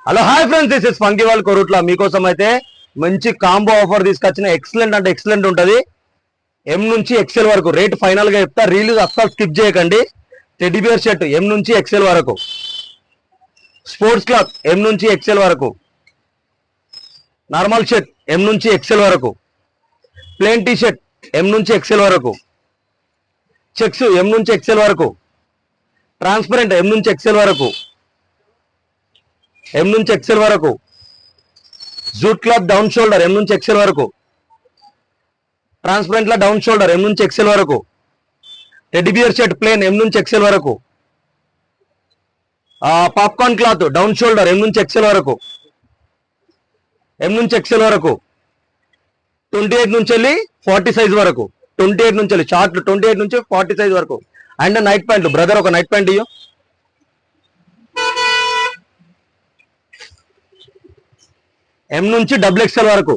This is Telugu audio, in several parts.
Hello hi friends, this is funky wall Korutla. మీకోసం అయితే మంచి కాంబో ఆఫర్ తీసుకొచ్చిన. ఎక్సలెంట్ అంటే ఎక్సలెంట్ ఉంటుంది. ఎం నుంచి ఎక్సెల్ వరకు రేట్ ఫైనల్ గా చెప్తా. రిలీజ్ అస్సలు స్కిప్ చేయకండి. టెడ్డీ బియర్ షర్ట్ ఎం నుంచి ఎక్సెల్ వరకు, స్పోర్ట్స్ క్లాత్ ఎం నుంచి ఎక్సెల్ వరకు, నార్మల్ షర్ట్ ఎం నుంచి ఎక్సెల్ వరకు, ప్లేన్ టీ షర్ట్ ఎం నుంచి ఎక్సెల్ వరకు, చెక్స్ ఎం నుంచి ఎక్సెల్ వరకు, ట్రాన్స్పరెంట్ ఎం నుంచి ఎక్సెల్ వరకు, ఎం నుంచి ఎక్సెల్ వరకు, జూట్ క్లాత్ డౌన్ షోల్డర్ ఎం నుంచి ఎక్సెల్ వరకు, ట్రాన్స్పరెంట్ లా డౌన్ షోల్డర్ ఎం నుంచి ఎక్సెల్ వరకు, టెడ్డీ బియర్ షర్ట్ ప్లేన్ ఎం నుంచి ఎక్సెల్ వరకు, పాప్కార్న్ క్లాత్ డౌన్ షోల్డర్ ఎం నుంచి ఎక్సెల్ వరకు, ఎం నుంచి ఎక్సెల్ వరకు, 28 నుంచి వెళ్ళి 40 సైజ్ వరకు, 28 నుంచి వెళ్ళి షార్ట్ 28 నుంచి 40 సైజ్ వరకు. అండ్ నైట్ ప్యాంట్ బ్రదర్, ఒక నైట్ ప్యాంట్ ఇయ్యో. ఎం నుంచి డబుల్ ఎక్స్ఎల్ వరకు.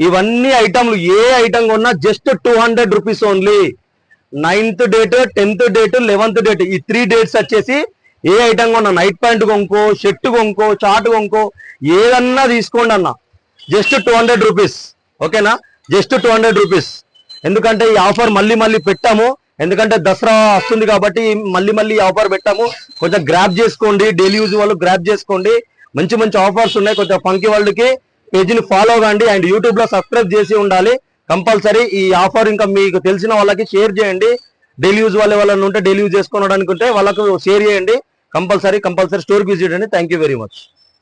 ఇవన్నీ ఐటమ్లు ఏ ఐటమ్ కొన్నా just 200 rupees only. 9th date, 10th date, 11th date, ఈ 3 డేట్స్ వచ్చేసి ఏ ఐటమ్ కొన్నా నైట్ ప్యాంట్ కొనుక్కో, షర్ట్ కొనుక్కో, చార్ట్ కొనుక్కో, ఏదన్నా తీసుకోండి అన్న. జస్ట్ 200 రూపీస్, ఓకేనా? Just 200 rupees. ఎందుకంటే ఈ ఆఫర్ మళ్ళీ మళ్ళీ పెట్టాము. ఎందుకంటే దసరా వస్తుంది కాబట్టి మళ్ళీ మళ్ళీ ఈ ఆఫర్ పెట్టాము. కొంచెం గ్రాప్ చేసుకోండి, డైలీ యూజ్ వాళ్ళు గ్రాప్ చేసుకోండి. మంచి మంచి ఆఫర్స్ ఉన్నాయి. కొంచెం ఫంకీ వరల్డ్ కి పేజీని ఫాలో కండి అండ్ యూట్యూబ్ లో సబ్స్క్రైబ్ చేసి ఉండాలి కంపల్సరీ. ఈ ఆఫర్ ఇంకా మీకు తెలిసిన వాళ్ళకి షేర్ చేయండి. డైలీ యూజ్ వాళ్ళని ఉంటే, డైలీ యూజ్ చేసుకోవడానికి ఉంటే వాళ్ళకు షేర్ చేయండి కంపల్సరీ. స్టోర్కి విజిట్ అండి. Thank you very much.